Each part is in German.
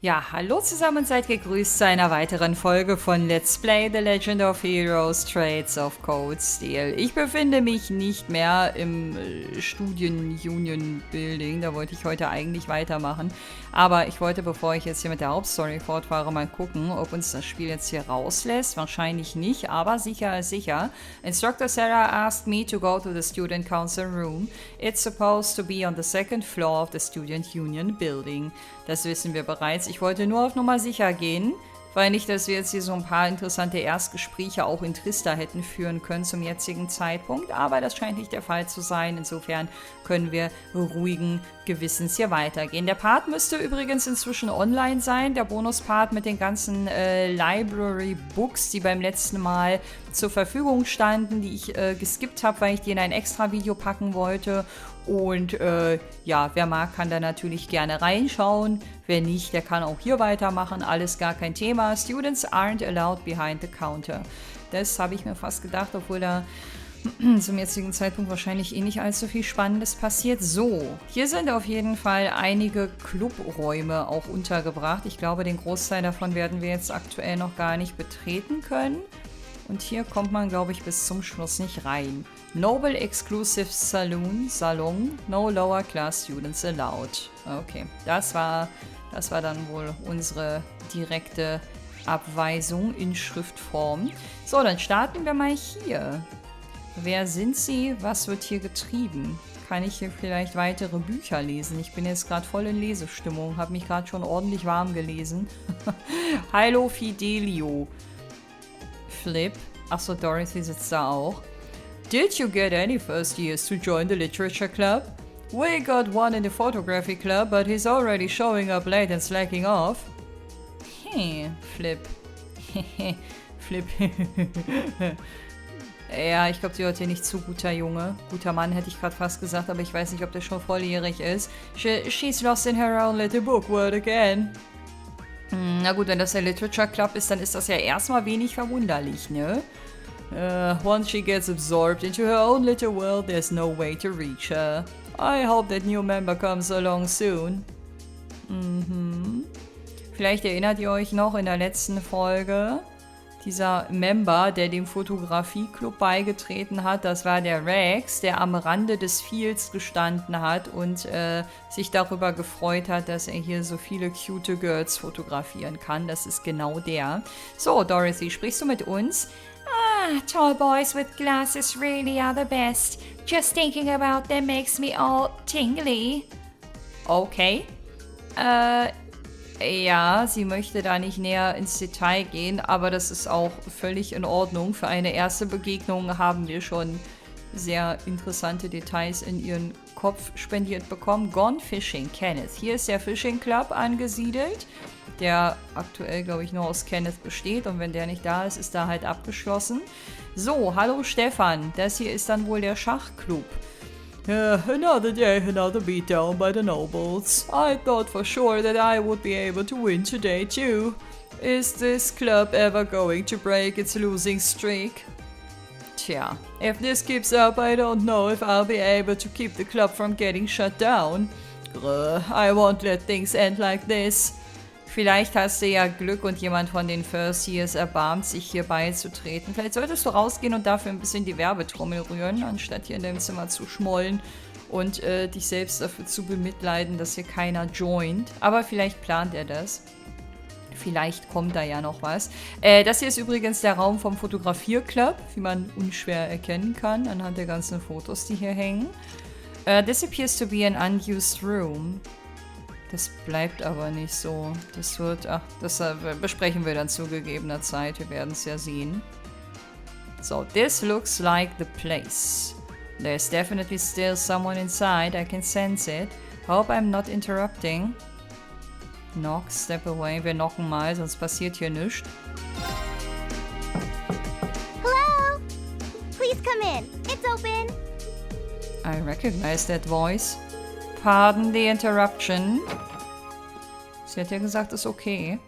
Ja, hallo zusammen und seid gegrüßt zu einer weiteren Folge von Let's Play The Legend of Heroes Trades of Cold Steel. Ich befinde mich nicht mehr im Studien-Union-Building, da wollte ich heute eigentlich weitermachen. Aber ich wollte, bevor ich jetzt hier mit der Hauptstory fortfahre, mal gucken, ob uns das Spiel jetzt hier rauslässt. Wahrscheinlich nicht, aber sicher ist sicher. Instructor Sarah asked me to go to the Student Council room. It's supposed to be on the second floor of the Student Union Building. Das wissen wir bereits. Ich wollte nur auf Nummer sicher gehen, weil nicht, dass wir jetzt hier so ein paar interessante Erstgespräche auch in Trista hätten führen können zum jetzigen Zeitpunkt. Aber das scheint nicht der Fall zu sein. Insofern können wir ruhigen Gewissens hier weitergehen. Der Part müsste übrigens inzwischen online sein. Der Bonuspart mit den ganzen Library Books, die beim letzten Mal zur Verfügung standen, die ich geskippt habe, weil ich die in ein extra Video packen wollte. Und ja, wer mag, kann da natürlich gerne reinschauen. Wer nicht, der kann auch hier weitermachen. Alles gar kein Thema. Students aren't allowed behind the counter. Das habe ich mir fast gedacht, obwohl da zum jetzigen Zeitpunkt wahrscheinlich eh nicht allzu viel Spannendes passiert. So, hier sind auf jeden Fall einige Clubräume auch untergebracht. Ich glaube, den Großteil davon werden wir jetzt aktuell noch gar nicht betreten können. Und hier kommt man, glaube ich, bis zum Schluss nicht rein. Noble Exclusive Salon, no lower class students allowed. Okay, das war dann wohl unsere direkte Abweisung in Schriftform. So, dann starten wir mal hier. Wer sind Sie? Was wird hier getrieben? Kann ich hier vielleicht weitere Bücher lesen? Ich bin jetzt gerade voll in Lesestimmung, habe mich gerade schon ordentlich warm gelesen. Hallo Fidelio. Flip. Achso, Dorothy sitzt da auch. Did you get any first years to join the literature club? We got one in the photography club, but he's already showing up late and slacking off. Hey, Flip. Flip. Ja, ich glaube, sie hört hier nicht zu, guter Junge. Guter Mann hätte ich gerade fast gesagt, aber ich weiß nicht, ob der schon volljährig ist. She's lost in her own little book, word again. Na gut, wenn das der Literature Club ist, dann ist das ja erstmal wenig verwunderlich, ne? Once she gets absorbed into her own little world, there's no way to reach her. I hope that new member comes along soon. Vielleicht erinnert ihr euch noch in der letzten Folge, dieser Member, der dem Fotografie-Club beigetreten hat, das war der Rex, der am Rande des Fields gestanden hat und sich darüber gefreut hat, dass er hier so viele cute Girls fotografieren kann. Das ist genau der. So, Dorothy, sprichst du mit uns? Ah, tall boys with glasses really are the best. Just thinking about them makes me all tingly. Okay. Ja, sie möchte da nicht näher ins Detail gehen, aber das ist auch völlig in Ordnung. Für eine erste Begegnung haben wir schon sehr interessante Details in ihren Kopf spendiert bekommen. Gone Fishing, Kenneth. Hier ist der Fishing Club angesiedelt, der aktuell, glaube ich, nur aus Kenneth besteht. Und wenn der nicht da ist, ist da halt abgeschlossen. So, hallo Stefan. Das hier ist dann wohl der Schachclub. Another day, another beatdown by the nobles. I thought for sure that I would be able to win today too. Is this club ever going to break its losing streak? Tja, if this keeps up, I don't know if I'll be able to keep the club from getting shut down. I won't let things end like this. Vielleicht hast du ja Glück und jemand von den First Years erbarmt sich hier beizutreten. Vielleicht solltest du rausgehen und dafür ein bisschen die Werbetrommel rühren, anstatt hier in deinem Zimmer zu schmollen und dich selbst dafür zu bemitleiden, dass hier keiner joint. Aber vielleicht plant er das. Vielleicht kommt da ja noch was. Das hier ist übrigens der Raum vom Fotografierclub, wie man unschwer erkennen kann, anhand der ganzen Fotos, die hier hängen. This appears to be an unused room. Das bleibt aber nicht so. Das besprechen wir dann zu gegebener Zeit. Wir werden es ja sehen. So, this looks like the place. There's definitely still someone inside. I can sense it. Hope I'm not interrupting. Knock, step away. Wir knocken mal, sonst passiert hier nichts. Hello? Please come in. It's open. I recognize that voice. Pardon the interruption. Sie hat ja gesagt, ist okay.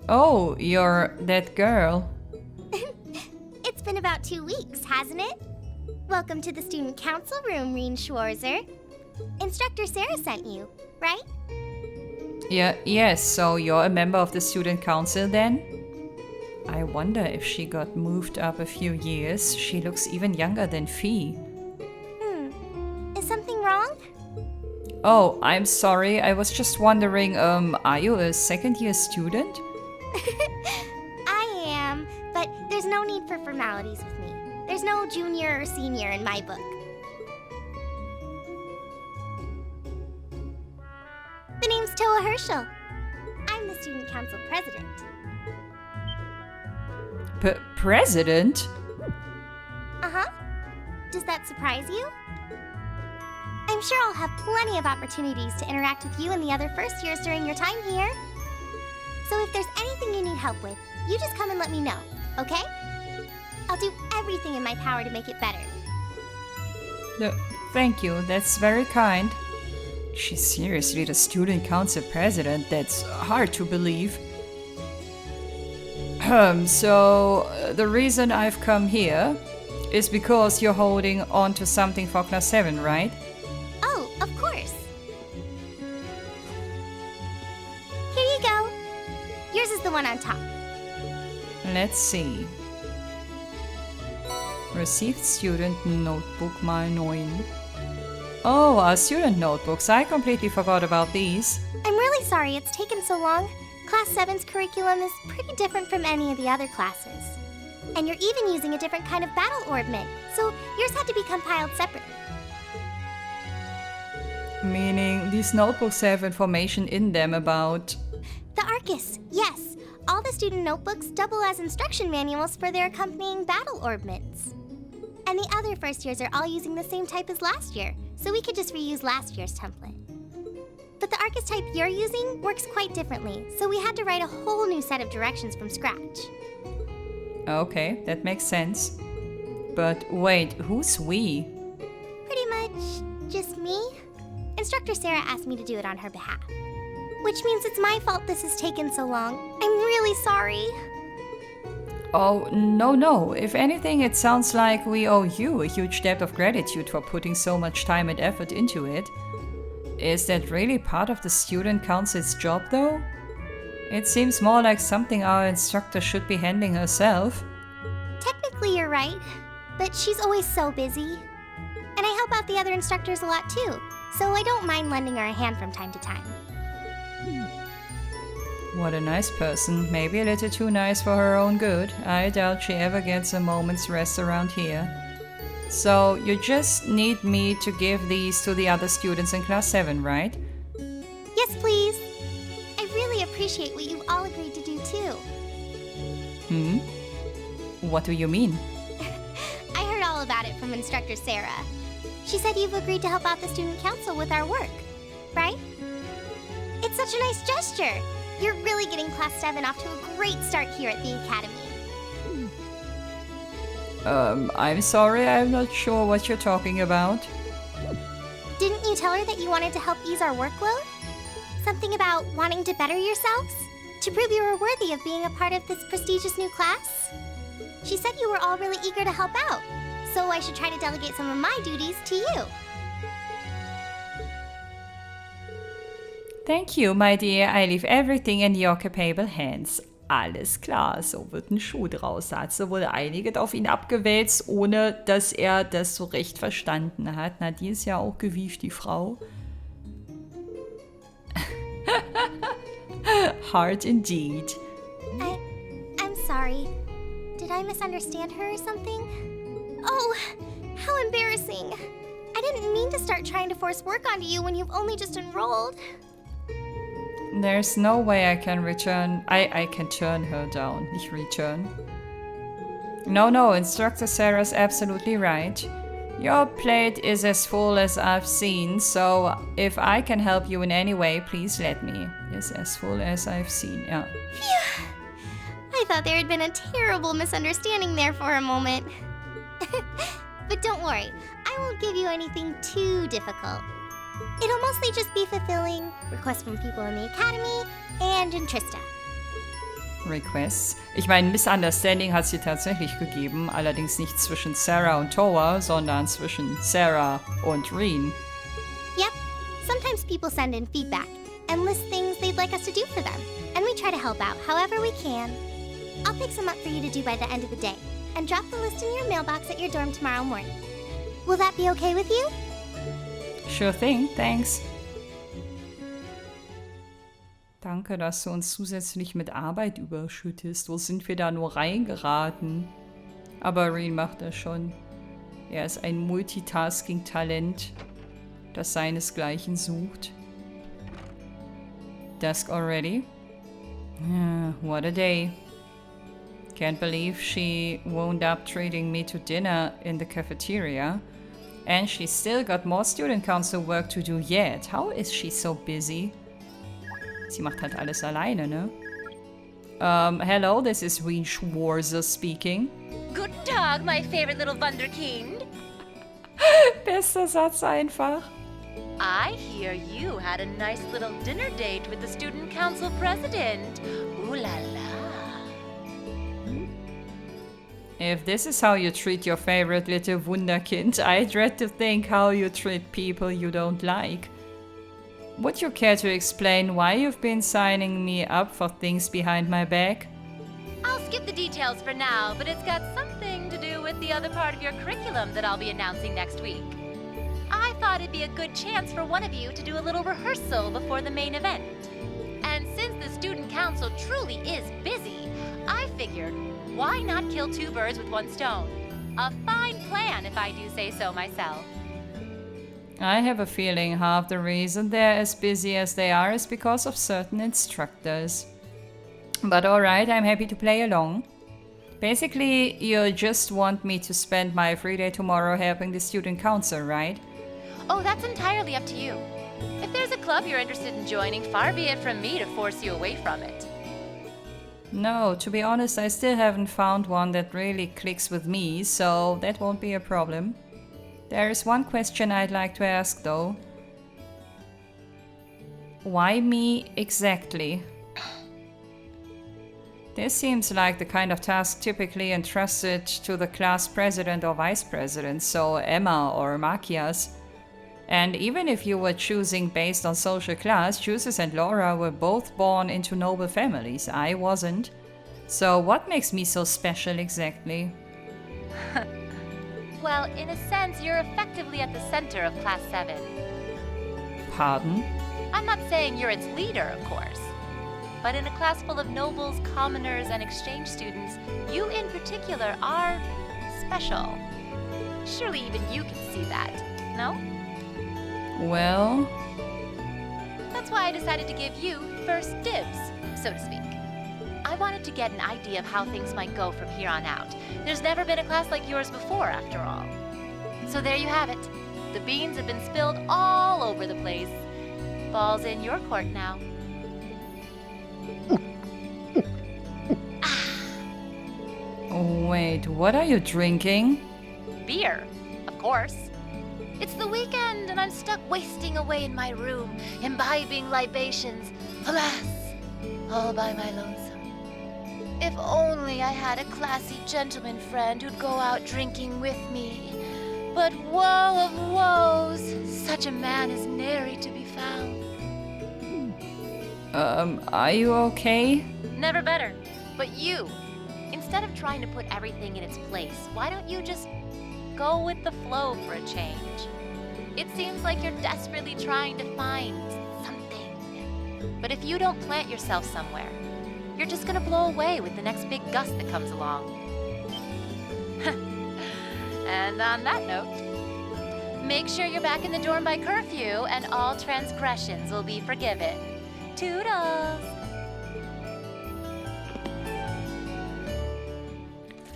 Oh, you're that girl. It's been about 2 weeks, hasn't it? Welcome to the Student Council room, Reen Schwarzer. Instructor Sarah sent you, right? Yeah, yes, so you're a member of the student council then? I wonder if she got moved up a few years. She looks even younger than Fee. Is something wrong? Oh, I'm sorry. I was just wondering, are you a second-year student? I am, but there's no need for formalities with me. There's no junior or senior in my book. The name's Toa Herschel. I'm the student council president. President? Uh-huh. Does that surprise you? I'm sure I'll have plenty of opportunities to interact with you and the other first years during your time here. So if there's anything you need help with, you just come and let me know, okay? I'll do everything in my power to make it better. Thank you, that's very kind. She's seriously the student council president. That's hard to believe. So the reason I've come here is because you're holding on to something for Class 7, right? Oh, of course. Here you go. Yours is the one on top. Let's see. Received student notebook mal 9. Oh, our student notebooks. I completely forgot about these. I'm really sorry it's taken so long. Class 7's curriculum is pretty different from any of the other classes. And you're even using a different kind of battle orbment, so yours had to be compiled separately. Meaning, these notebooks have information in them about... The Arcus, yes. All the student notebooks double as instruction manuals for their accompanying battle orbments. And the other first years are all using the same type as last year, so we could just reuse last year's template. But the Arcus type you're using works quite differently, so we had to write a whole new set of directions from scratch. Okay, that makes sense. But wait, who's we? Pretty much just me. Instructor Sarah asked me to do it on her behalf. Which means it's my fault this has taken so long. I'm really sorry. Oh, no. If anything, it sounds like we owe you a huge debt of gratitude for putting so much time and effort into it. Is that really part of the student council's job, though? It seems more like something our instructor should be handling herself. Technically, you're right, but she's always so busy. And I help out the other instructors a lot too, so I don't mind lending her a hand from time to time. What a nice person. Maybe a little too nice for her own good. I doubt she ever gets a moment's rest around here. So, you just need me to give these to the other students in Class 7, right? Yes, please. I really appreciate what you've all agreed to do too. What do you mean? I heard all about it from Instructor Sarah. She said you've agreed to help out the student council with our work, right? It's such a nice gesture. You're really getting Class 7 off to a great start here at the Academy. I'm sorry, I'm not sure what you're talking about. Didn't you tell her that you wanted to help ease our workload? Something about wanting to better yourselves? To prove you were worthy of being a part of this prestigious new class? She said you were all really eager to help out, so I should try to delegate some of my duties to you. Thank you, my dear. I leave everything in your capable hands. Alles klar, so wird ein Schuh draus. Da hat sie wohl einiges auf ihn abgewälzt, ohne dass er das so recht verstanden hat. Na, die ist ja auch gewieft, die Frau. Hard indeed. I'm sorry. Did I misunderstand her or something? Oh, how embarrassing. I didn't mean to start trying to force work onto you when you've only just enrolled. There's no way I can return. I can turn her down, nicht return. No, Instructor Sarah's absolutely right. Your plate is as full as I've seen, so if I can help you in any way, please let me. Is as full as I've seen, yeah. Phew. I thought there had been a terrible misunderstanding there for a moment. But don't worry, I won't give you anything too difficult. It'll mostly just be fulfilling requests from people in the Academy and in Trista. Requests. Ich meine, Misunderstanding hat es hier tatsächlich gegeben, allerdings nicht zwischen Sarah und Toa, sondern zwischen Sarah und Reen. Yep, people send in feedback and list things they'd like us to do for them, and we try to help out however we can. I'll pick some up for you to do by the end of the day, and drop the list in your mailbox at your dorm tomorrow morning. Will that be okay with you? Sure thing, thanks. Danke, dass du uns zusätzlich mit Arbeit überschüttest. Wo sind wir da nur reingeraten? Aber Reen macht das schon. Er ist ein Multitasking-Talent, das seinesgleichen sucht. Dusk already? Yeah, what a day. Can't believe she wound up treating me to dinner in the cafeteria. And she's still got more student council work to do yet. How is she so busy? Sie macht halt alles alleine, ne? Hello, this is Wien Schwarzer speaking. Guten Tag, my favorite little Wunderkind. Bester Satz einfach. I hear you had a nice little dinner date with the student council president. Ooh la la. If this is how you treat your favorite little Wunderkind, I dread to think how you treat people you don't like. Would you care to explain why you've been signing me up for things behind my back? I'll skip the details for now, but it's got something to do with the other part of your curriculum that I'll be announcing next week. I thought it'd be a good chance for one of you to do a little rehearsal before the main event. And since the student council truly is busy, I figured, why not kill two birds with one stone? A fine plan, if I do say so myself. I have a feeling half the reason they're as busy as they are is because of certain instructors. But alright, I'm happy to play along. Basically, you just want me to spend my free day tomorrow helping the student council, right? Oh, that's entirely up to you. If there's a club you're interested in joining, far be it from me to force you away from it. No, to be honest, I still haven't found one that really clicks with me, so that won't be a problem. There is one question I'd like to ask, though. Why me exactly? This seems like the kind of task typically entrusted to the class president or vice president, so Emma or Makias. And even if you were choosing based on social class, Juices and Laura were both born into noble families. I wasn't. So what makes me so special exactly? Well, in a sense, you're effectively at the center of Class 7. Pardon? I'm not saying you're its leader, of course. But in a class full of nobles, commoners, and exchange students, you in particular are special. Surely even you can see that, no? Well... That's why I decided to give you first dibs, so to speak. I wanted to get an idea of how things might go from here on out. There's never been a class like yours before, after all. So there you have it. The beans have been spilled all over the place. Ball's in your court now. Wait, what are you drinking? Beer, of course. It's the weekend and I'm stuck wasting away in my room, imbibing libations. Alas, all by my lonesome. If only I had a classy gentleman friend who'd go out drinking with me. But woe of woes, such a man is nary to be found. Are you okay? Never better. But you, instead of trying to put everything in its place, why don't you just go with the flow for a change? It seems like you're desperately trying to find something. But if you don't plant yourself somewhere, you're just gonna blow away with the next big gust that comes along. And on that note, make sure you're back in the dorm by curfew and all transgressions will be forgiven. Toodles!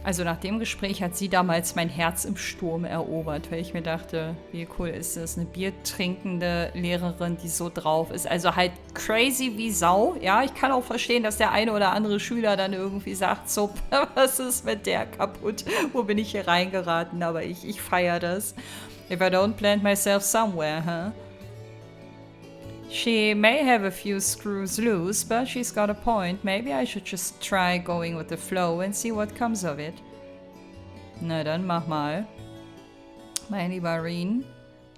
Also nach dem Gespräch hat sie damals mein Herz im Sturm erobert, weil ich mir dachte, wie cool ist das, eine biertrinkende Lehrerin, die so drauf ist. Also halt crazy wie Sau. Ja, ich kann auch verstehen, dass der eine oder andere Schüler dann irgendwie sagt, so, was ist mit der kaputt? Wo bin ich hier reingeraten? Aber ich feiere das. If I don't plant myself somewhere, huh? She may have a few screws loose, but she's got a point. Maybe I should just try going with the flow and see what comes of it. Na dann, mach mal. Mein lieber Reen.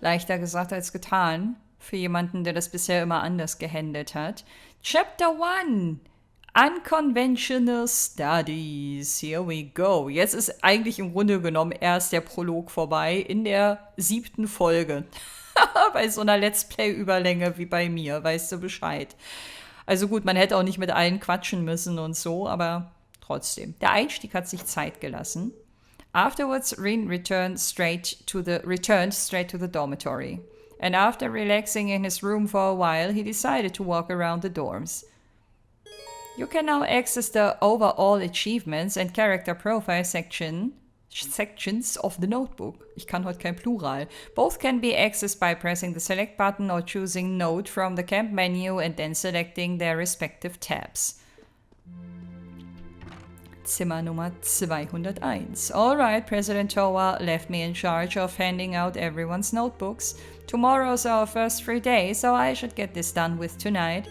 Leichter gesagt als getan. Für jemanden, der das bisher immer anders gehandelt hat. Chapter 1. Unconventional Studies. Here we go. Jetzt ist eigentlich im Grunde genommen erst der Prolog vorbei in der 7. Folge. Bei so einer Let's Play-Überlänge wie bei mir, weißt du Bescheid. Also gut, man hätte auch nicht mit allen quatschen müssen und so, aber trotzdem. Der Einstieg hat sich Zeit gelassen. Afterwards, Rin returned straight to the dormitory. And after relaxing in his room for a while, he decided to walk around the dorms. You can now access the overall achievements and character profile sections of the notebook. Ich kann heute kein Plural. Both can be accessed by pressing the select button or choosing Note from the camp menu and then selecting their respective tabs. Zimmer Nummer 201. Alright, President Towa left me in charge of handing out everyone's notebooks. Tomorrow's our first free day, so I should get this done with tonight.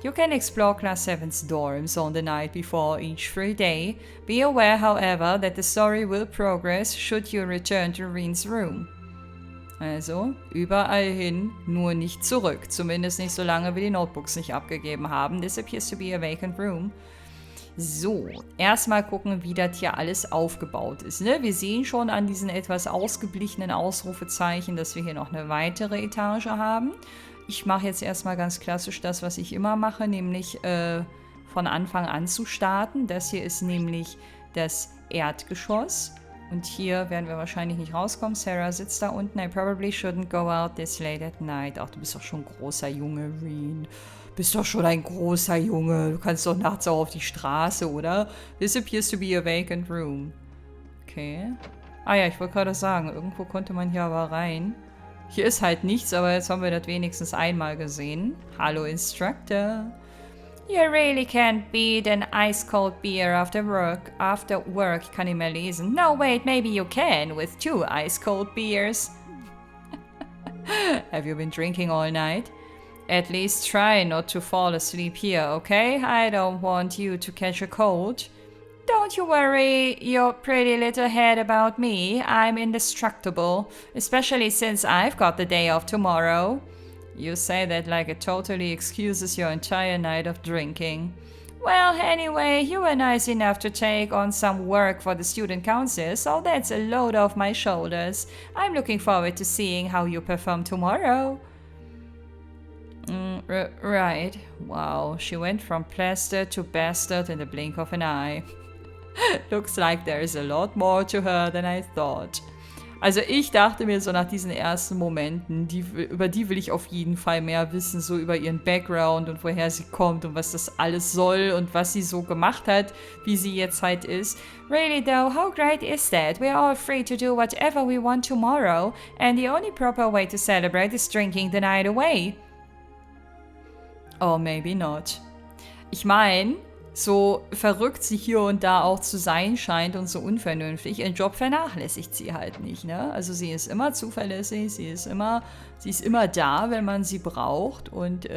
You can explore Class 7's dorms on the night before each free day. Be aware, however, that the story will progress should you return to Reen's room. Also, überall hin, nur nicht zurück. Zumindest nicht so lange, wie die Notebooks nicht abgegeben haben. This appears to be a vacant room. So, erstmal gucken, wie das hier alles aufgebaut ist. Ne? Wir sehen schon an diesen etwas ausgeblichenen Ausrufezeichen, dass wir hier noch eine weitere Etage haben. Ich mache jetzt erstmal ganz klassisch das, was ich immer mache, nämlich von Anfang an zu starten. Das hier ist nämlich das Erdgeschoss. Und hier werden wir wahrscheinlich nicht rauskommen. Sarah sitzt da unten. I probably shouldn't go out this late at night. Ach, du bist doch schon ein großer Junge, Reen. Bist doch schon ein großer Junge. Du kannst doch nachts auch auf die Straße, oder? This appears to be a vacant room. Okay. Ah ja, ich wollte gerade sagen, irgendwo konnte man hier aber rein. Hier ist halt nichts, aber jetzt haben wir das wenigstens einmal gesehen. Hallo, Instructor. You really can't beat an ice-cold beer after work. Ich kann nicht mehr lesen. No, wait, maybe you can with 2 ice-cold beers. Have you been drinking all night? At least try not to fall asleep here, okay? I don't want you to catch a cold. Don't you worry your pretty little head about me. I'm indestructible, especially since I've got the day off tomorrow. You say that like it totally excuses your entire night of drinking. Well, anyway, you were nice enough to take on some work for the student council, so that's a load off my shoulders. I'm looking forward to seeing how you perform tomorrow. Right. Wow, she went from plaster to bastard in the blink of an eye. Looks like there is a lot more to her than I thought. Also ich dachte mir so nach diesen ersten Momenten, über die will ich auf jeden Fall mehr wissen, so über ihren Background und woher sie kommt und was das alles soll und was sie so gemacht hat, wie sie jetzt halt ist. Really though, how great is that? We're all free to do whatever we want tomorrow, and the only proper way to celebrate is drinking the night away. Oh, maybe not. Ich meine, so verrückt sie hier und da auch zu sein scheint und so unvernünftig, ihren Job vernachlässigt sie halt nicht, ne? Also sie ist immer zuverlässig, sie ist immer da, wenn man sie braucht und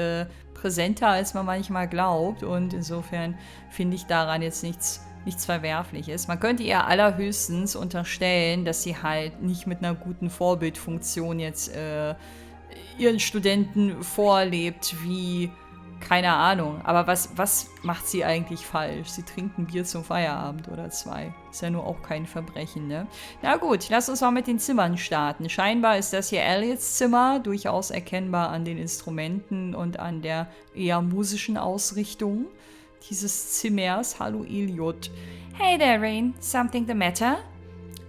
präsenter, als man manchmal glaubt und insofern finde ich daran jetzt nichts Verwerfliches. Man könnte ihr allerhöchstens unterstellen, dass sie halt nicht mit einer guten Vorbildfunktion jetzt ihren Studenten vorlebt, wie keine Ahnung, aber was macht sie eigentlich falsch? Sie trinkt ein Bier zum Feierabend oder 2. Ist ja nur auch kein Verbrechen, ne? Na gut, lass uns mal mit den Zimmern starten. Scheinbar ist das hier Elliots Zimmer, durchaus erkennbar an den Instrumenten und an der eher musischen Ausrichtung dieses Zimmers. Hallo Elliot. Hey there, Reen. Something the matter?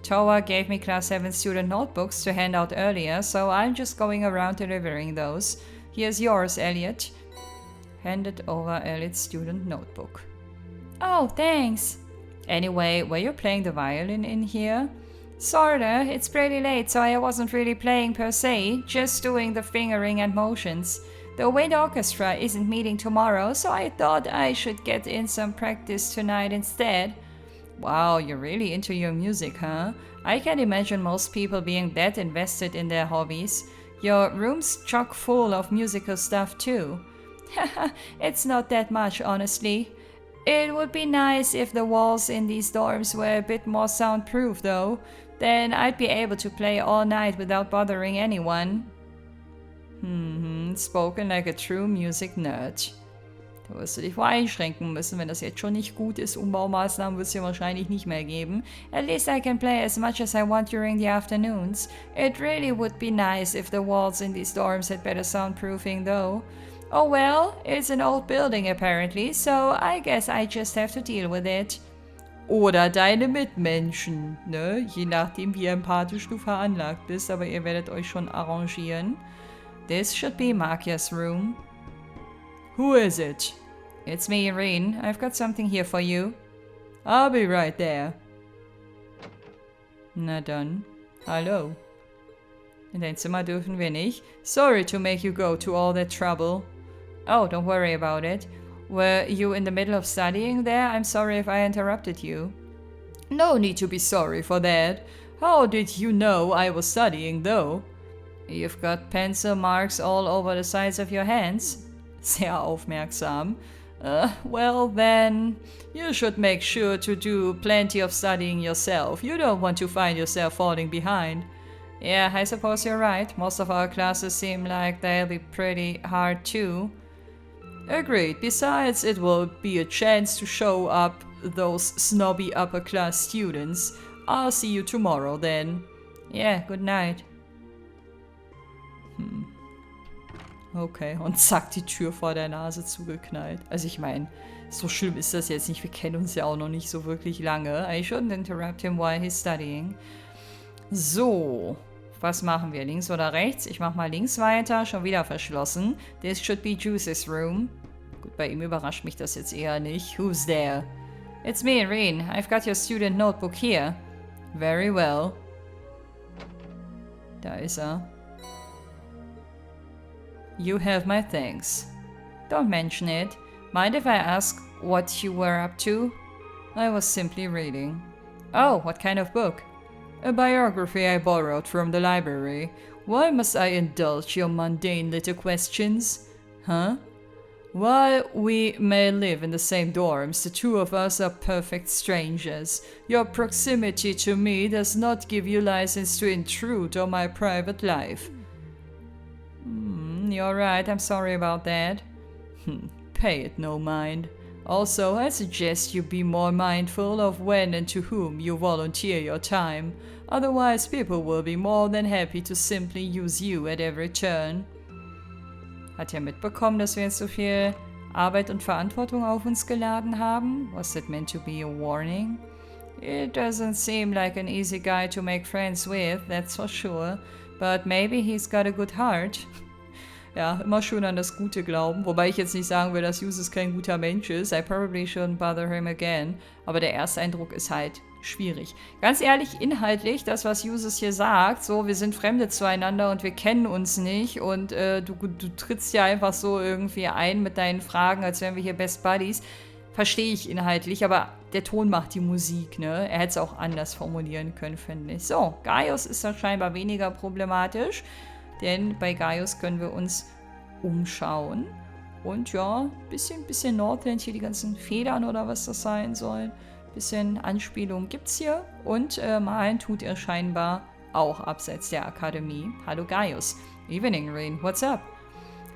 Towa gave me Class 7 student notebooks to hand out earlier, so I'm just going around delivering those. Here's yours, Elliot. Handed over Elliott's student notebook. Oh, thanks. Anyway, were you playing the violin in here? Sorta. It's pretty late, so I wasn't really playing per se, just doing the fingering and motions. The wind orchestra isn't meeting tomorrow, so I thought I should get in some practice tonight instead. Wow, you're really into your music, huh? I can't imagine most people being that invested in their hobbies. Your room's chock full of musical stuff too. It's not that much, honestly. It would be nice if the walls in these dorms were a bit more soundproof, though. Then I'd be able to play all night without bothering anyone. Spoken like a true music nerd. Da wirst du dich wohl einschränken müssen, wenn das jetzt schon nicht gut ist. Umbaumaßnahmen wird es ja wahrscheinlich nicht mehr geben. At least I can play as much as I want during the afternoons. It really would be nice if the walls in these dorms had better soundproofing though. Oh well, it's an old building apparently, so I guess I just have to deal with it. Oder deine Mitmenschen, ne? Je nachdem, wie empathisch du veranlagt bist, aber ihr werdet euch schon arrangieren. This should be Makia's room. Who is it? It's me, Irene. I've got something here for you. I'll be right there. Na dann, hallo. In dein Zimmer dürfen wir nicht. Sorry to make you go to all that trouble. Oh, don't worry about it. Were you in the middle of studying there? I'm sorry if I interrupted you. No need to be sorry for that. How did you know I was studying, though? You've got pencil marks all over the sides of your hands. Sehr aufmerksam. Well then, you should make sure to do plenty of studying yourself. You don't want to find yourself falling behind. Yeah, I suppose you're right. Most of our classes seem like they'll be pretty hard too. Agreed. Besides, it will be a chance to show up those snobby upper-class students. I'll see you tomorrow then. Yeah, good night. Okay, und zack, die Tür vor der Nase zugeknallt. Also ich meine, so schlimm ist das jetzt nicht. Wir kennen uns ja auch noch nicht so wirklich lange. I shouldn't interrupt him while he's studying. So, was machen wir? Links oder rechts? Ich mach mal links weiter. Schon wieder verschlossen. This should be Juice's room. Gut, bei ihm überrascht mich das jetzt eher nicht. Who's there? It's me, Irene. I've got your student notebook here. Very well. Da ist er. You have my thanks. Don't mention it. Mind if I ask what you were up to? I was simply reading. Oh, what kind of book? A biography I borrowed from the library. Why must I indulge your mundane little questions? Huh? While we may live in the same dorms, the two of us are perfect strangers. Your proximity to me does not give you license to intrude on my private life. You're right, I'm sorry about that. Pay it no mind. Also, I suggest you be more mindful of when and to whom you volunteer your time. Otherwise, people will be more than happy to simply use you at every turn. Hat er mitbekommen, dass wir jetzt so viel Arbeit und Verantwortung auf uns geladen haben? Was it meant to be a warning? It doesn't seem like an easy guy to make friends with, that's for sure. But maybe he's got a good heart. Ja, immer schön an das Gute glauben. Wobei ich jetzt nicht sagen will, dass Justus kein guter Mensch ist. I probably shouldn't bother him again. Aber der erste Eindruck ist halt schwierig. Ganz ehrlich, inhaltlich, das, was Justus hier sagt, so, wir sind Fremde zueinander und wir kennen uns nicht und du trittst ja einfach so irgendwie ein mit deinen Fragen, als wären wir hier Best Buddies. Verstehe ich inhaltlich, aber der Ton macht die Musik, ne? Er hätte es auch anders formulieren können, finde ich. So, Gaius ist dann scheinbar weniger problematisch. Denn bei Gaius können wir uns umschauen. Und ja, bisschen Northland, hier die ganzen Federn oder was das sein soll. Bisschen Anspielung gibt's hier. Und malen tut er scheinbar auch abseits der Akademie. Hallo Gaius. Evening, Irene. What's up?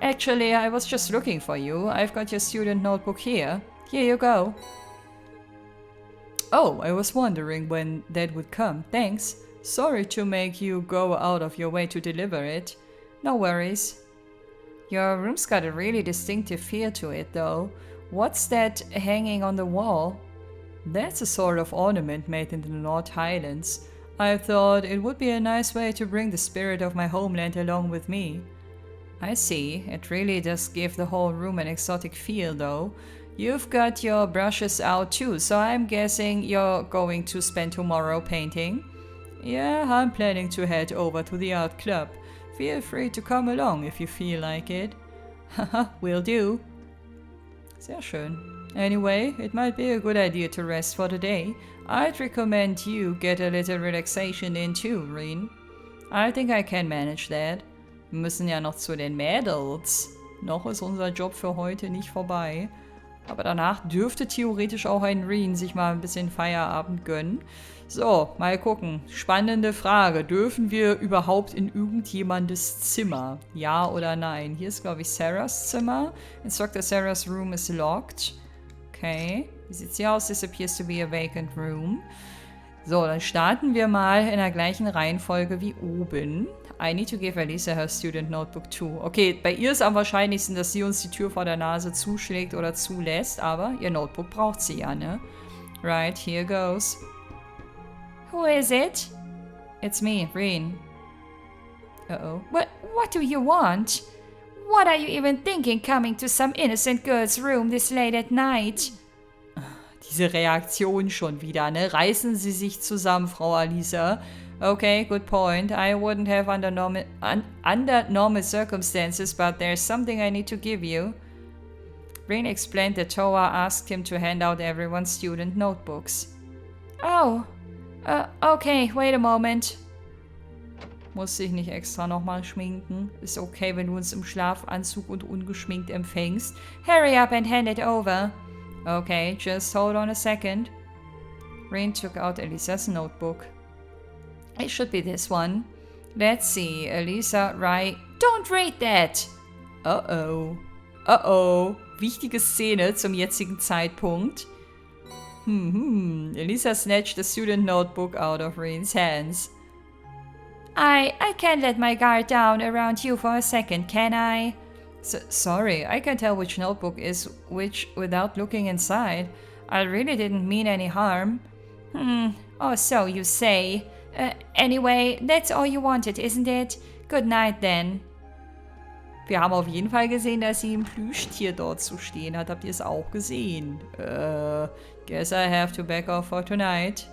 Actually, I was just looking for you. I've got your student notebook here. Here you go. Oh, I was wondering when that would come. Thanks. Sorry to make you go out of your way to deliver it. No worries. Your room's got a really distinctive feel to it, though. What's that hanging on the wall? That's a sort of ornament made in the North Highlands. I thought it would be a nice way to bring the spirit of my homeland along with me. I see. It really does give the whole room an exotic feel, though. You've got your brushes out too, so I'm guessing you're going to spend tomorrow painting? Yeah, I'm planning to head over to the art club. Feel free to come along if you feel like it. Haha, will do. Sehr schön. Anyway, it might be a good idea to rest for the day. I'd recommend you get a little relaxation in too, Reen. I think I can manage that. Wir müssen ja noch zu den Mädels. Noch ist unser Job für heute nicht vorbei. Aber danach dürfte theoretisch auch ein Reen sich mal ein bisschen Feierabend gönnen. So, mal gucken. Spannende Frage. Dürfen wir überhaupt in irgendjemandes Zimmer? Ja oder nein? Hier ist, glaube ich, Sarahs Zimmer. Instructor Sarah's room is locked. Okay. Wie sieht sie aus? This appears to be a vacant room. So, dann starten wir mal in der gleichen Reihenfolge wie oben. I need to give Elisa her student notebook too. Okay, bei ihr ist am wahrscheinlichsten, dass sie uns die Tür vor der Nase zuschlägt oder zulässt, aber ihr Notebook braucht sie ja, ne? Right, here goes. Who is it? It's me, Reen. Uh-oh. What do you want? What are you even thinking coming to some innocent girl's room this late at night? Diese Reaktion schon wieder, ne? Reißen Sie sich zusammen, Frau Alisa. Okay, good point. I wouldn't have under normal circumstances, but there's something I need to give you. Reen explained that Toa asked him to hand out everyone's student notebooks. Oh, okay, wait a moment. Muss dich nicht extra nochmal schminken. Ist okay, wenn du uns im Schlafanzug und ungeschminkt empfängst. Hurry up and hand it over. Okay, just hold on a second. Reen took out Elisa's notebook. It should be this one. Let's see, Elisa, right? Don't read that! Uh-oh. Uh-oh. Wichtige Szene zum jetzigen Zeitpunkt. Elisa snatched the student notebook out of Reen's hands. I can't let my guard down around you for a second, can I? Sorry, I can tell which notebook is which without looking inside. I really didn't mean any harm. Oh, so you say. Anyway, that's all you wanted, isn't it? Good night then. Wir haben auf jeden Fall gesehen, dass sie ein Plüschtier dort zu stehen hat. Habt ihr es auch gesehen? Guess I have to back off for tonight.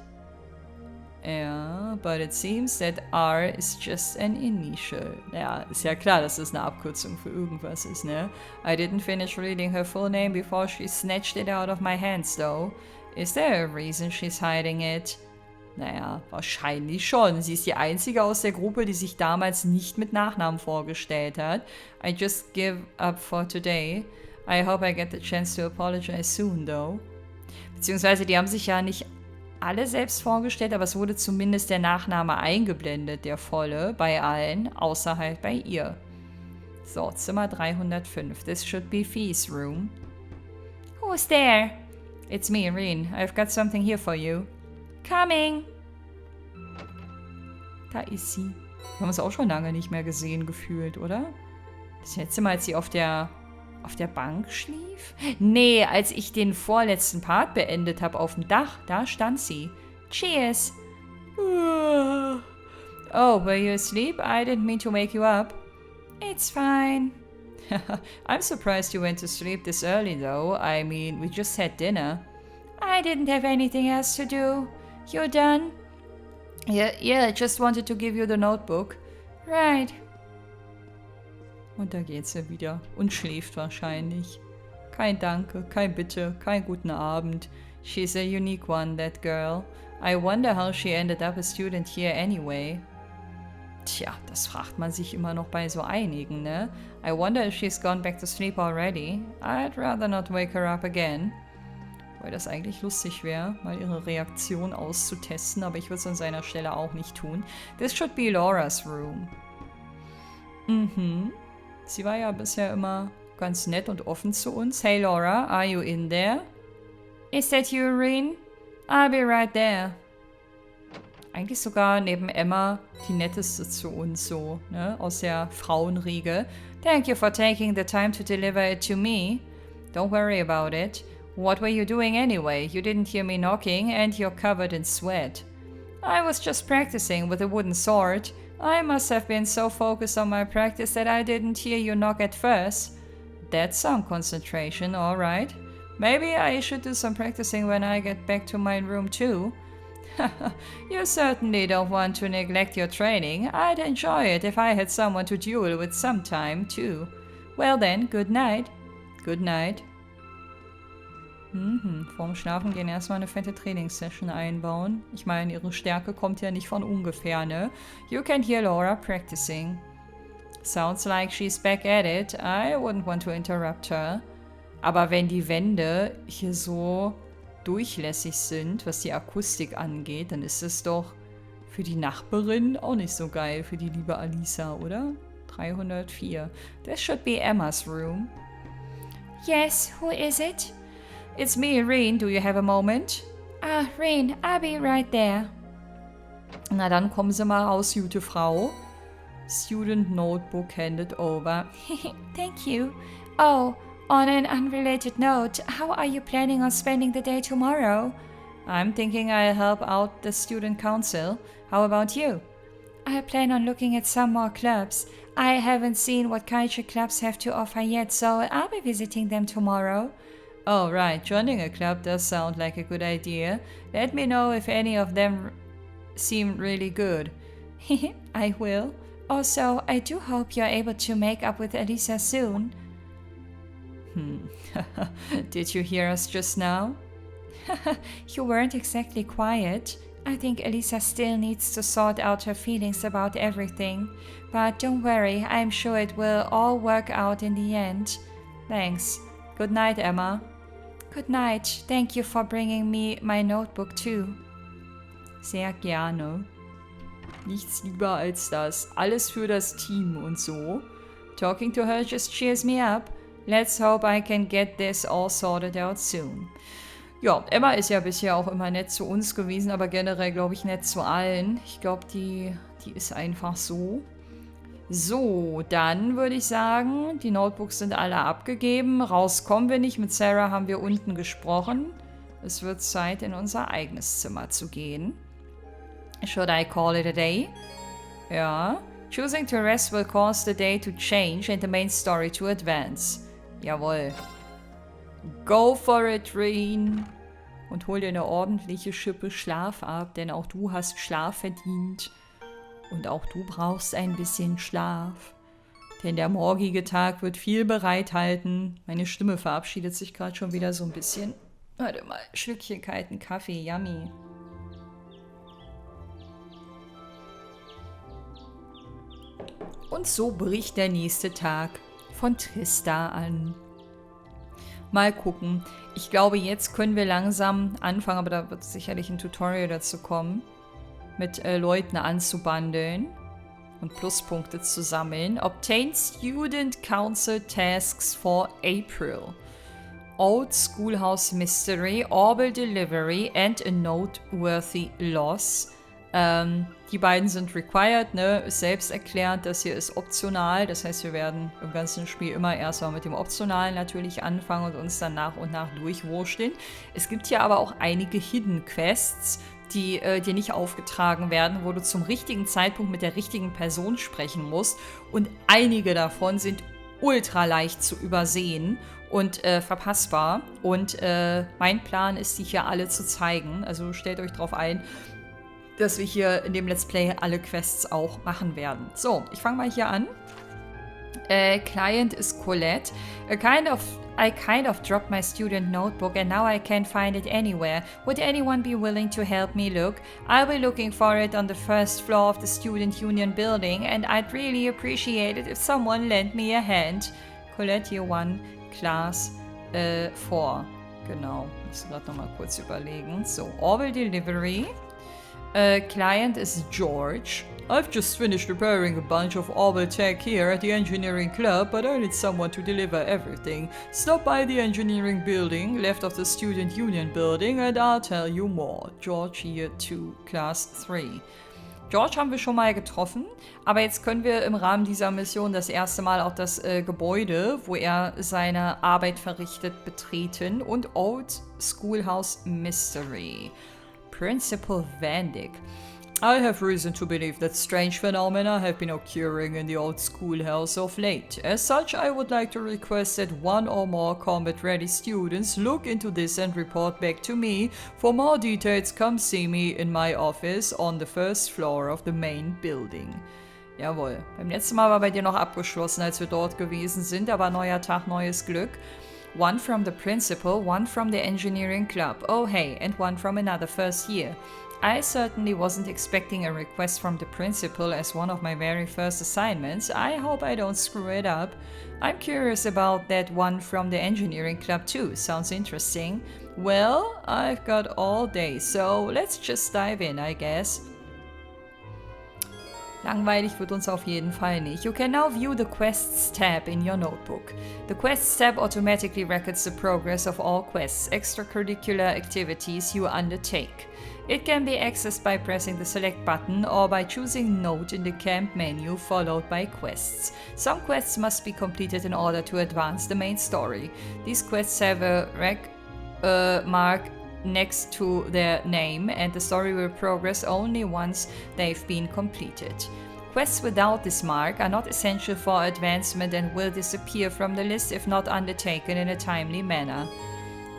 Ja, but it seems that R is just an initial. Ja, ist ja klar, dass das eine Abkürzung für irgendwas ist, ne? I didn't finish reading her full name before she snatched it out of my hands, though. Is there a reason she's hiding it? Naja, wahrscheinlich schon. Sie ist die einzige aus der Gruppe, die sich damals nicht mit Nachnamen vorgestellt hat. I just give up for today. I hope I get the chance to apologize soon, though. Beziehungsweise, die haben sich ja nicht alle selbst vorgestellt, aber es wurde zumindest der Nachname eingeblendet, der volle, bei allen, außer halt bei ihr. So, Zimmer 305. This should be Fee's room. Who's there? It's me, Reen. I've got something here for you. Coming. Da ist sie. Wir haben uns auch schon lange nicht mehr gesehen gefühlt, oder? Das letzte Mal, als sie auf der Bank schlief? Nee, als ich den vorletzten Part beendet habe auf dem Dach, da stand sie. Cheers. Oh, were you asleep? I didn't mean to wake you up. It's fine. I'm surprised you went to sleep this early, though. I mean, we just had dinner. I didn't have anything else to do. You're done? Yeah, I just wanted to give you the notebook. Right. Und da geht sie wieder und schläft wahrscheinlich. Kein Danke, kein Bitte, kein guten Abend. She's a unique one, that girl. I wonder how she ended up a student here anyway. Tja, das fragt man sich immer noch bei so einigen, ne? I wonder if she's gone back to sleep already. I'd rather not wake her up again. Weil das eigentlich lustig wäre, mal ihre Reaktion auszutesten, aber ich würde es an seiner Stelle auch nicht tun. This should be Laura's room. Sie war ja bisher immer ganz nett und offen zu uns. Hey Laura, are you in there? Is that you, Reen? I'll be right there. Eigentlich sogar neben Emma die netteste zu uns so, ne? Aus der Frauenriege. Thank you for taking the time to deliver it to me. Don't worry about it. What were you doing anyway? You didn't hear me knocking and you're covered in sweat. I was just practicing with a wooden sword. I must have been so focused on my practice that I didn't hear you knock at first. That's some concentration, alright. Maybe I should do some practicing when I get back to my room too. You certainly don't want to neglect your training. I'd enjoy it if I had someone to duel with sometime too. Well then, good night. Good night. Vorm Schlafen gehen erstmal eine fette Trainingssession einbauen. Ich meine, ihre Stärke kommt ja nicht von ungefähr, ne? You can hear Laura practicing. Sounds like she's back at it. I wouldn't want to interrupt her. Aber wenn die Wände hier so durchlässig sind, was die Akustik angeht, dann ist es doch für die Nachbarin auch nicht so geil, für die liebe Alisa, oder? 304. This should be Emma's room. Yes, who is it? It's me, Reen. Do you have a moment? Ah, Reen, I'll be right there. Na dann kommen Sie mal raus, gute Frau. Student notebook handed over. Thank you. Oh, on an unrelated note, how are you planning on spending the day tomorrow? I'm thinking I'll help out the student council. How about you? I plan on looking at some more clubs. I haven't seen what culture clubs have to offer yet, so I'll be visiting them tomorrow. Oh, right. Joining a club does sound like a good idea. Let me know if any of them seem really good. I will. Also, I do hope you're able to make up with Elisa soon. Did you hear us just now? You weren't exactly quiet. I think Elisa still needs to sort out her feelings about everything. But don't worry, I'm sure it will all work out in the end. Thanks. Good night, Emma. Good night. Thank you for bringing me my notebook too. Sehr gerne. Nichts lieber als das. Alles für das Team und so. Talking to her just cheers me up. Let's hope I can get this all sorted out soon. Ja, Emma ist ja bisher auch immer nett zu uns gewesen, aber generell, glaube ich, nett zu allen. Ich glaube, die ist einfach so. So, dann würde ich sagen, die Notebooks sind alle abgegeben. Raus kommen wir nicht. Mit Sarah haben wir unten gesprochen. Es wird Zeit, in unser eigenes Zimmer zu gehen. Should I call it a day? Ja. Choosing to rest will cause the day to change and the main story to advance. Jawohl. Go for it, Reen. Und hol dir eine ordentliche Schippe Schlaf ab, denn auch du hast Schlaf verdient. Und auch du brauchst ein bisschen Schlaf. Denn der morgige Tag wird viel bereithalten. Meine Stimme verabschiedet sich gerade schon wieder so ein bisschen. Warte mal, Schlückchen kalten Kaffee, yummy. Und so bricht der nächste Tag von Trista an. Mal gucken. Ich glaube, jetzt können wir langsam anfangen, aber da wird sicherlich ein Tutorial dazu kommen, mit Leuten anzubandeln und Pluspunkte zu sammeln. Obtain Student Council Tasks for April. Old Schoolhouse Mystery, Orbital Delivery and a Noteworthy Loss. Die beiden sind required, ne? Ist selbsterklärend, das hier ist optional. Das heißt, wir werden im ganzen Spiel immer erstmal mit dem Optionalen natürlich anfangen und uns dann nach und nach durchwursteln. Es gibt hier aber auch einige Hidden Quests, die dir nicht aufgetragen werden, wo du zum richtigen Zeitpunkt mit der richtigen Person sprechen musst. Und einige davon sind ultra leicht zu übersehen und verpassbar. Und mein Plan ist, die hier alle zu zeigen. Also stellt euch drauf ein, dass wir hier in dem Let's Play alle Quests auch machen werden. So, ich fange mal hier an. Client ist Colette. I kind of dropped my student notebook and now I can't find it anywhere. Would anyone be willing to help me look? I'll be looking for it on the first floor of the Student Union building and I'd really appreciate it if someone lent me a hand. Colette Year 1, Class 4. Genau, muss gerade nochmal kurz überlegen. So, Orbital Delivery. Client is George. I've just finished repairing a bunch of Arbeit tech here at the engineering club, but I need someone to deliver everything. Stop by the engineering building, left of the student union building, and I'll tell you more. George Year 2, Class 3. George haben wir schon mal getroffen, aber jetzt können wir im Rahmen dieser Mission das erste Mal auch das Gebäude, wo er seine Arbeit verrichtet, betreten. Und Old Schoolhouse Mystery. Principal Vandyck. I have reason to believe that strange phenomena have been occurring in the old schoolhouse of late. As such, I would like to request that one or more combat-ready students look into this and report back to me. For more details, come see me in my office on the first floor of the main building. Jawohl. Beim letzten Mal war bei dir noch abgeschlossen, als wir dort gewesen sind, aber neuer Tag, neues Glück. One from the principal, one from the engineering club. Oh hey, and one from another first year. I certainly wasn't expecting a request from the principal as one of my very first assignments. I hope I don't screw it up. I'm curious about that one from the engineering club too. Sounds interesting. Well, I've got all day, so let's just dive in, I guess. Langweilig wird uns auf jeden Fall nicht. You can now view the Quests tab in your notebook. The Quests tab automatically records the progress of all quests, extracurricular activities you undertake. It can be accessed by pressing the select button or by choosing Note in the camp menu followed by quests. Some quests must be completed in order to advance the main story. These quests have a mark next to their name and the story will progress only once they've been completed. Quests without this mark are not essential for advancement and will disappear from the list if not undertaken in a timely manner.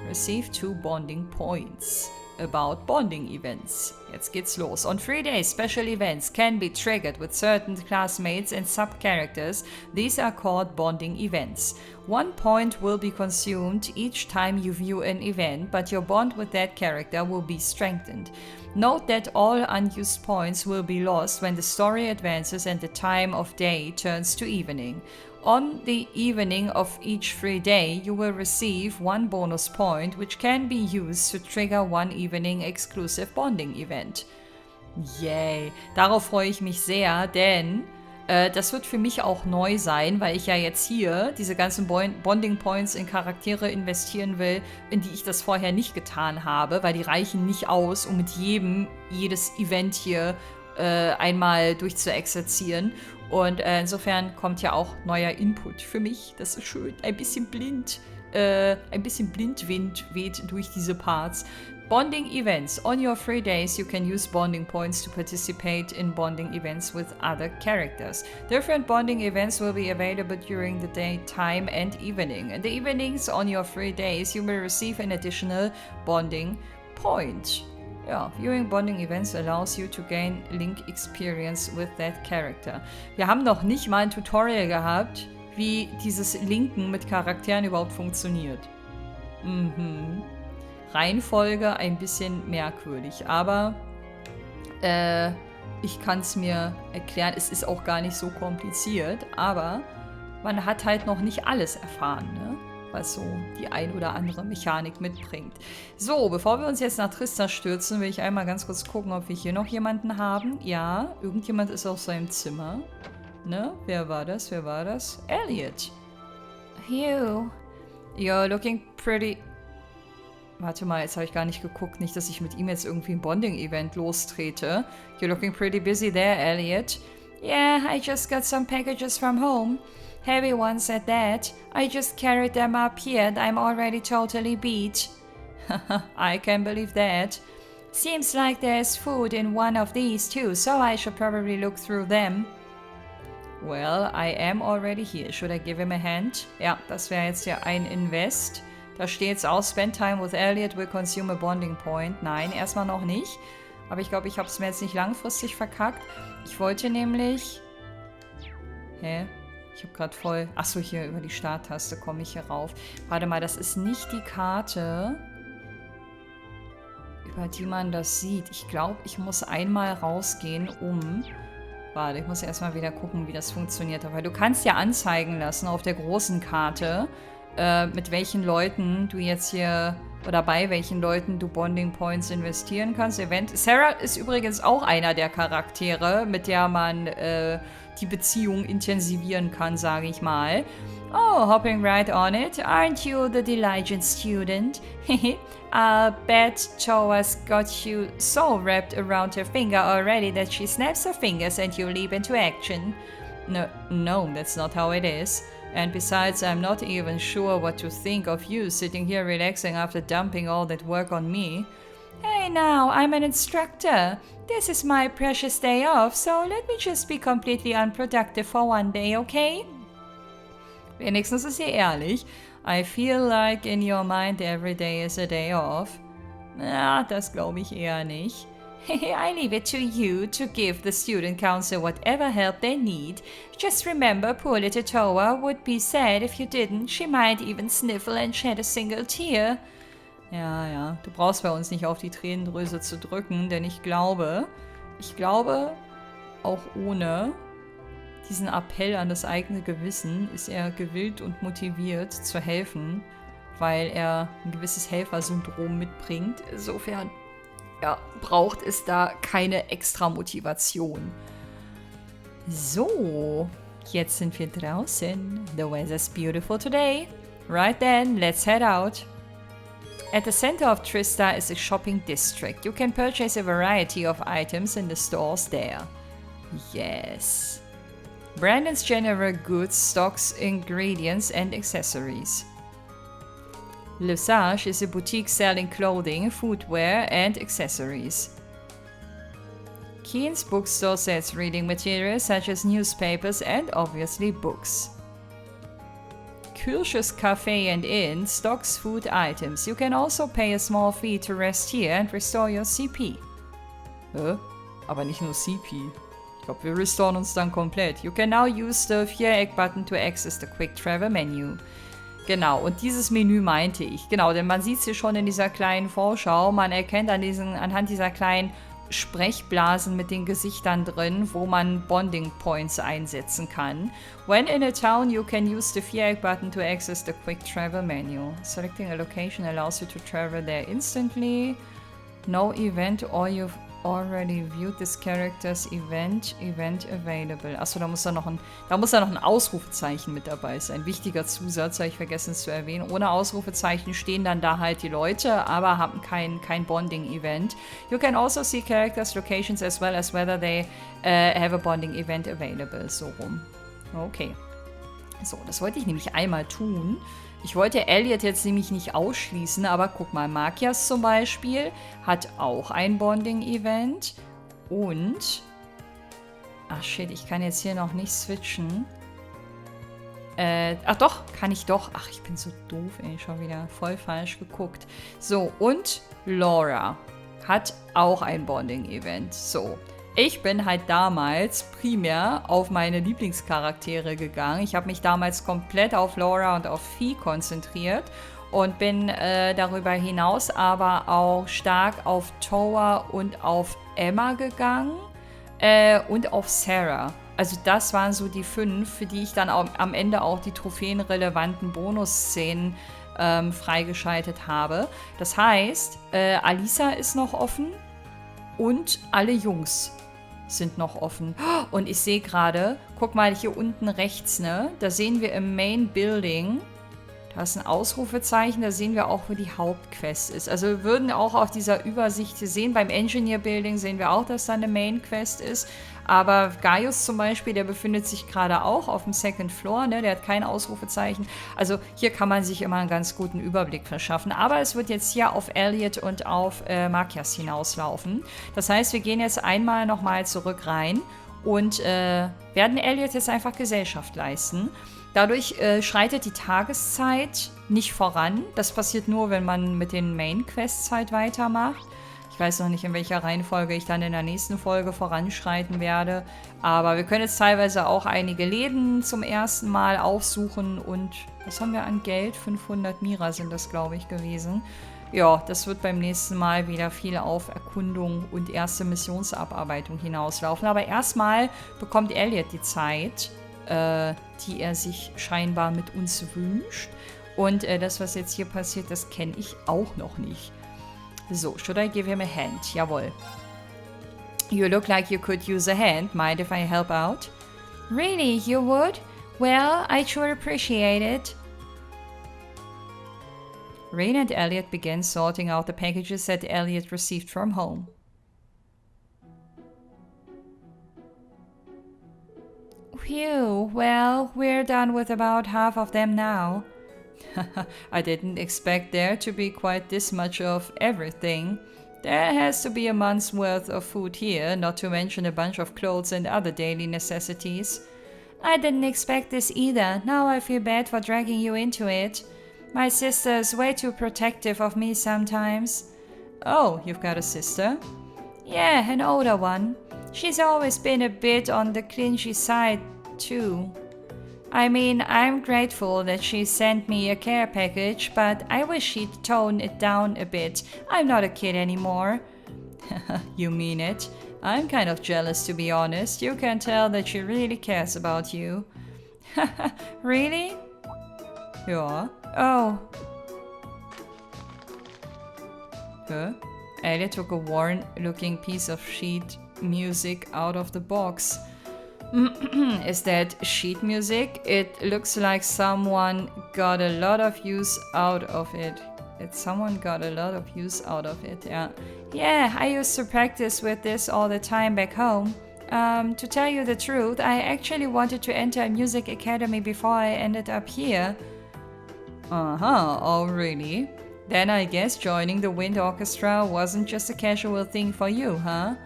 Receive 2 bonding points. About bonding events. Jetzt geht's los. On 3 days, special events can be triggered with certain classmates and sub-characters. These are called bonding events. 1 point will be consumed each time you view an event, but your bond with that character will be strengthened. Note that all unused points will be lost when the story advances and the time of day turns to evening. On the evening of each free day, you will receive 1 bonus point, which can be used to trigger 1 evening exclusive bonding event. Yay! Darauf freue ich mich sehr, denn das wird für mich auch neu sein, weil ich ja jetzt hier diese ganzen Bonding Points in Charaktere investieren will, in die ich das vorher nicht getan habe, weil die reichen nicht aus, um mit jedes Event hier einmal durchzuexerzieren. Und insofern kommt ja auch neuer Input für mich. Das ist schön. Ein bisschen Blindwind weht durch diese Parts. Bonding events. On your free days, you can use bonding points to participate in bonding events with other characters. Different bonding events will be available during the daytime and evening. In the evenings on your free days, you will receive an additional bonding point. Ja, viewing bonding events allows you to gain link experience with that character. Wir haben noch nicht mal ein Tutorial gehabt, wie dieses Linken mit Charakteren überhaupt funktioniert. Reihenfolge ein bisschen merkwürdig, aber ich kann es mir erklären. Es ist auch gar nicht so kompliziert, aber man hat halt noch nicht alles erfahren, ne? Was so die ein oder andere Mechanik mitbringt. So, bevor wir uns jetzt nach Trista stürzen, will ich einmal ganz kurz gucken, ob wir hier noch jemanden haben. Ja, irgendjemand ist auf seinem Zimmer. Ne? Wer war das? Elliot. You. You're looking pretty... Warte mal, jetzt habe ich gar nicht geguckt. Nicht, dass ich mit ihm jetzt irgendwie ein Bonding-Event lostrete. You're looking pretty busy there, Elliot. Yeah, I just got some packages from home. Heavy ones at that. I just carried them up here and I'm already totally beat. I can believe that. Seems like there's food in one of these too, so I should probably look through them. Well, I am already here. Should I give him a hand? Ja, das wäre jetzt ja ein Invest. Da steht jetzt auch, spend time with Elliot will consume a bonding point. Nein, erstmal noch nicht. Aber ich glaube, ich habe es mir jetzt nicht langfristig verkackt. Ich wollte nämlich... Hä? Ich habe gerade voll... Achso, hier über die Starttaste komme ich hier rauf. Warte mal, das ist nicht die Karte, über die man das sieht. Ich glaube, ich muss einmal rausgehen, um... Warte, ich muss erstmal wieder gucken, wie das funktioniert. Aber du kannst ja anzeigen lassen auf der großen Karte, mit welchen Leuten du jetzt hier... Oder bei welchen Leuten du Bonding Points investieren kannst. Sarah ist übrigens auch einer der Charaktere, mit der man die Beziehung intensivieren kann, sage ich mal. Oh, hopping right on it. Aren't you the diligent student? I'll bet Toa's got you so wrapped around her finger already that she snaps her fingers and you leap into action. No, that's not how it is. And besides, I'm not even sure what to think of you sitting here relaxing after dumping all that work on me. Hey now, I'm an instructor. This is my precious day off, so let me just be completely unproductive for one day, okay? Wenigstens ist sie ehrlich. I feel like in your mind every day is a day off. Na, das glaube ich eher nicht. I leave it to you to give the student council whatever help they need. Just remember, poor little Toa would be sad if you didn't. She might even sniffle and shed a single tear. Ja. Du brauchst bei uns nicht auf die Tränendrüse zu drücken, denn ich glaube, auch ohne diesen Appell an das eigene Gewissen ist er gewillt und motiviert zu helfen, weil er ein gewisses Helfersyndrom mitbringt. Insofern, ja, braucht es da keine extra Motivation. So, jetzt sind wir draußen. The weather's beautiful today. Right then, let's head out. At the center of Trista is a shopping district. You can purchase a variety of items in the stores there. Yes. Brandon's General Goods stocks ingredients and accessories. Lesage is a boutique selling clothing, footwear, and accessories. Keen's bookstore sells reading materials such as newspapers and obviously books. Kirsch's Cafe and Inn stocks food items. You can also pay a small fee to rest here and restore your CP. Aber nicht nur CP. Ich glaube, wir restoren uns dann komplett. You can now use the Viereck-Button to access the Quick Travel Menu. Genau, und dieses Menü meinte ich. Genau, denn man sieht es hier schon in dieser kleinen Vorschau. Man erkennt anhand dieser kleinen Sprechblasen mit den Gesichtern drin, wo man Bonding Points einsetzen kann. When in a town, you can use the Viereck button to access the Quick Travel Menu. Selecting a location allows you to travel there instantly. No event or you've already viewed this character's event available. Achso, da muss da noch ein Ausrufezeichen mit dabei sein. Wichtiger Zusatz, habe ich vergessen zu erwähnen. Ohne Ausrufezeichen stehen dann da halt die Leute, aber haben kein Bonding-Event. You can also see characters' locations as well as whether they have a bonding event available. So rum. Okay. So, das wollte ich nämlich einmal tun. Ich wollte Elliot jetzt nämlich nicht ausschließen, aber guck mal, Makias zum Beispiel hat auch ein Bonding-Event und... Ach shit, ich kann jetzt hier noch nicht switchen. Ach doch, kann ich doch. Ach, ich bin so doof, ey, schon wieder voll falsch geguckt. So, und Laura hat auch ein Bonding-Event. So, ich bin halt damals primär auf meine Lieblingscharaktere gegangen. Ich habe mich damals komplett auf Laura und auf Fee konzentriert und bin darüber hinaus aber auch stark auf Toa und auf Emma gegangen und auf Sarah. Also das waren so die 5, für die ich dann am Ende auch die trophäenrelevanten Bonusszenen freigeschaltet habe. Das heißt, Alisa ist noch offen und alle Jungs sind noch offen. Und ich sehe gerade, guck mal hier unten rechts, ne? Da sehen wir im Main Building, da ist ein Ausrufezeichen, da sehen wir auch, wo die Hauptquest ist. Also wir würden auch auf dieser Übersicht sehen, beim Engineer Building sehen wir auch, dass da eine Main Quest ist. Aber Gaius zum Beispiel, der befindet sich gerade auch auf dem Second Floor, ne? Der hat kein Ausrufezeichen. Also hier kann man sich immer einen ganz guten Überblick verschaffen. Aber es wird jetzt hier auf Elliot und auf Makias hinauslaufen. Das heißt, wir gehen jetzt einmal nochmal zurück rein und werden Elliot jetzt einfach Gesellschaft leisten. Dadurch schreitet die Tageszeit nicht voran. Das passiert nur, wenn man mit den Main-Quests halt weitermacht. Ich weiß noch nicht, in welcher Reihenfolge ich dann in der nächsten Folge voranschreiten werde. Aber wir können jetzt teilweise auch einige Läden zum ersten Mal aufsuchen. Und was haben wir an Geld? 500 Mira sind das, glaube ich, gewesen. Ja, das wird beim nächsten Mal wieder viel auf Erkundung und erste Missionsabarbeitung hinauslaufen. Aber erstmal bekommt Elliot die Zeit, die er sich scheinbar mit uns wünscht. Und das, was jetzt hier passiert, das kenne ich auch noch nicht. So, should I give him a hand? Jawohl. You look like you could use a hand. Mind if I help out? Really, you would? Well, I'd sure appreciate it. Rain and Elliot began sorting out the packages that Elliot received from home. Phew, well, we're done with about half of them now. I didn't expect there to be quite this much of everything. There has to be a month's worth of food here, not to mention a bunch of clothes and other daily necessities. I didn't expect this either. Now I feel bad for dragging you into it. My sister's way too protective of me sometimes. Oh, you've got a sister? Yeah, an older one. She's always been a bit on the clingy side, too. I mean, I'm grateful that she sent me a care package, but I wish she'd tone it down a bit. I'm not a kid anymore. You mean it? I'm kind of jealous, to be honest. You can tell that she really cares about you. Really? Ja. Oh. Huh? Elliot took a worn-looking piece of sheet music out of the box. Is that sheet music? It looks like someone got a lot of use out of it. Someone got a lot of use out of it, yeah. Yeah, I used to practice with this all the time back home. To tell you the truth, I actually wanted to enter a music academy before I ended up here. Uh-huh, oh really? Then I guess joining the wind orchestra wasn't just a casual thing for you, huh?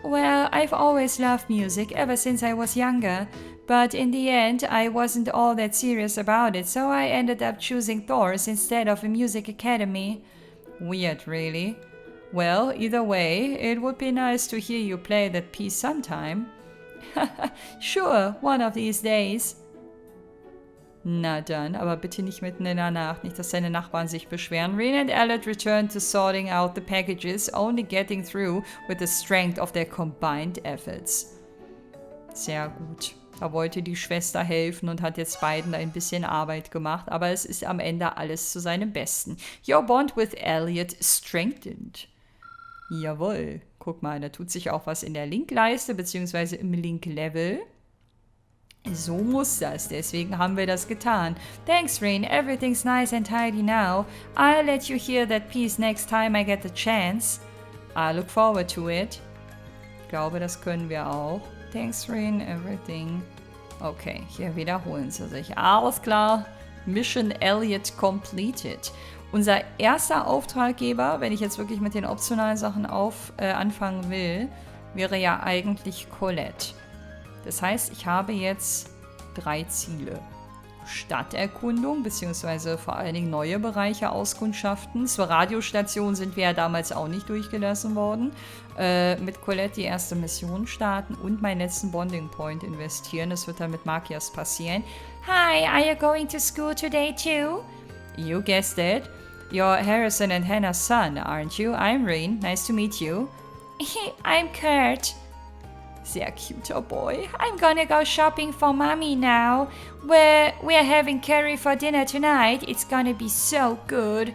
Well, I've always loved music ever since I was younger, but in the end I wasn't all that serious about it, so I ended up choosing Thor's instead of a music academy. Weird, really. Well, either way, it would be nice to hear you play that piece sometime. Sure, one of these days. Na dann, aber bitte nicht mitten in der Nacht, nicht dass seine Nachbarn sich beschweren. Rin and Elliot returned to sorting out the packages, only getting through with the strength of their combined efforts. Sehr gut. Da wollte die Schwester helfen und hat jetzt beiden ein bisschen Arbeit gemacht, aber es ist am Ende alles zu seinem Besten. Your bond with Elliot strengthened. Jawohl. Guck mal, da tut sich auch was in der Linkleiste bzw. im Link-Level. So muss das, deswegen haben wir das getan. Thanks, Rin. Everything's nice and tidy now. I'll let you hear that piece next time I get the chance. I look forward to it. Ich glaube, das können wir auch. Thanks, Rin. Everything. Okay, hier wiederholen sie sich. Alles klar. Mission Elliot completed. Unser erster Auftraggeber, wenn ich jetzt wirklich mit den optionalen Sachen anfangen will, wäre ja eigentlich Colette. Das heißt, ich habe jetzt 3 Ziele. Stadterkundung, beziehungsweise vor allen Dingen neue Bereiche auskundschaften. Zur Radiostation sind wir ja damals auch nicht durchgelassen worden. Mit Colette die erste Mission starten und meinen letzten Bonding Point investieren. Das wird dann mit Makias passieren. Hi, are you going to school today too? You guessed it. You're Harrison and Hannah's son, aren't you? I'm Rain. Nice to meet you. I'm Kurt. Sehr cuter Boy. I'm gonna go shopping for Mommy now. We're having curry for dinner tonight. It's gonna be so good.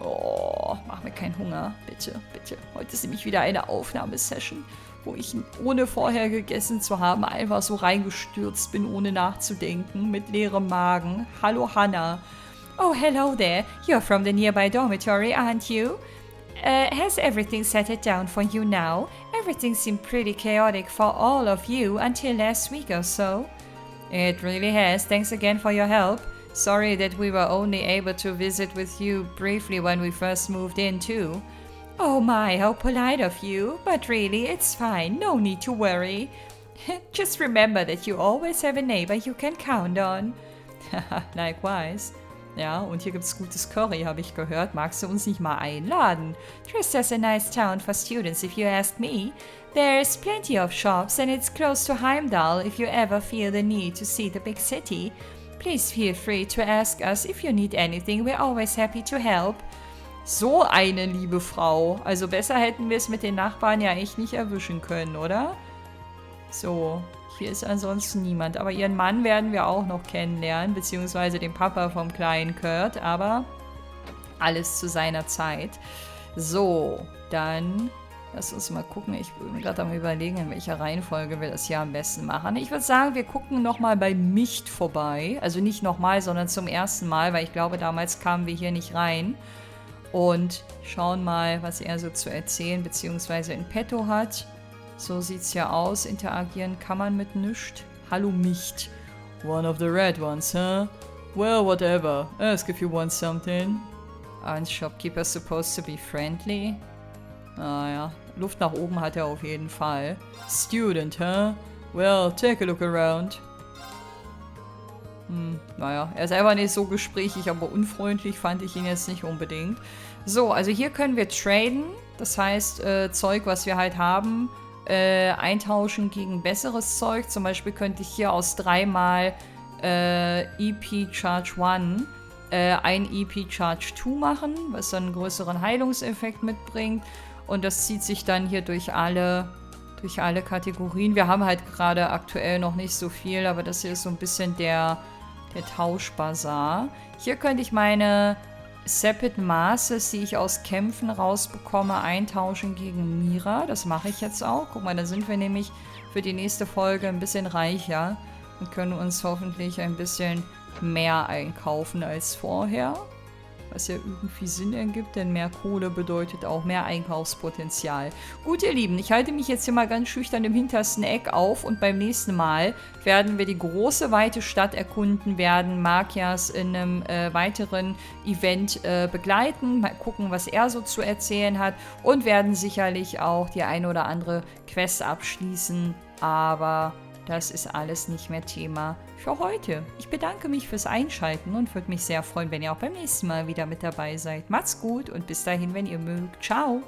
Oh, mach mir keinen Hunger. Bitte, bitte. Heute ist nämlich wieder eine Aufnahmesession, wo ich ohne vorher gegessen zu haben einfach so reingestürzt bin, ohne nachzudenken, mit leerem Magen. Hallo Hannah. Oh, hello there. You're from the nearby dormitory, aren't you? Has everything settled down for you now? Everything seemed pretty chaotic for all of you until last week or so. It really has. Thanks again for your help. Sorry that we were only able to visit with you briefly when we first moved in, too. Oh my, how polite of you. But really, it's fine. No need to worry. Just remember that you always have a neighbor you can count on. Likewise. Ja, und hier gibt's gutes Curry, habe ich gehört. Magst du uns nicht mal einladen? Trista's a nice town for students, if you ask me. There's plenty of shops, and it's close to Heimdall if you ever feel the need to see the big city. Please feel free to ask us if you need anything. We're always happy to help. So eine liebe Frau. Also besser hätten wir es mit den Nachbarn ja echt nicht erwischen können, oder? So, hier ist ansonsten niemand. Aber ihren Mann werden wir auch noch kennenlernen, beziehungsweise den Papa vom kleinen Kurt. Aber alles zu seiner Zeit. So, dann lass uns mal gucken. Ich bin gerade am Überlegen, in welcher Reihenfolge wir das hier am besten machen. Ich würde sagen, wir gucken nochmal bei Micht vorbei. Also nicht nochmal, sondern zum ersten Mal, weil ich glaube, damals kamen wir hier nicht rein. Und schauen mal, was er so zu erzählen bzw. in petto hat. So sieht's ja aus. Interagieren kann man mit nichts. Hallo Micht. One of the red ones, huh? Well, whatever. Ask if you want something. Aren't shopkeepers supposed to be friendly? Ah ja, Luft nach oben hat er auf jeden Fall. Student, huh? Well, take a look around. Naja, er ist einfach nicht so gesprächig, aber unfreundlich fand ich ihn jetzt nicht unbedingt. So, also hier können wir traden. Das heißt, Zeug, was wir halt haben, eintauschen gegen besseres Zeug. Zum Beispiel könnte ich hier aus 3 mal EP Charge 1 ein EP Charge 2 machen, was dann einen größeren Heilungseffekt mitbringt. Und das zieht sich dann hier durch alle Kategorien. Wir haben halt gerade aktuell noch nicht so viel, aber das hier ist so ein bisschen der Tauschbazar. Hier könnte ich meine Sepid Masters, die ich aus Kämpfen rausbekomme, eintauschen gegen Mira. Das mache ich jetzt auch. Guck mal, da sind wir nämlich für die nächste Folge ein bisschen reicher und können uns hoffentlich ein bisschen mehr einkaufen als vorher. Was ja irgendwie Sinn ergibt, denn mehr Kohle bedeutet auch mehr Einkaufspotenzial. Gut, ihr Lieben, ich halte mich jetzt hier mal ganz schüchtern im hintersten Eck auf und beim nächsten Mal werden wir die große, weite Stadt erkunden, werden Markias in einem weiteren Event begleiten, mal gucken, was er so zu erzählen hat und werden sicherlich auch die eine oder andere Quest abschließen, aber das ist alles nicht mehr Thema für heute. Ich bedanke mich fürs Einschalten und würde mich sehr freuen, wenn ihr auch beim nächsten Mal wieder mit dabei seid. Macht's gut und bis dahin, wenn ihr mögt. Ciao!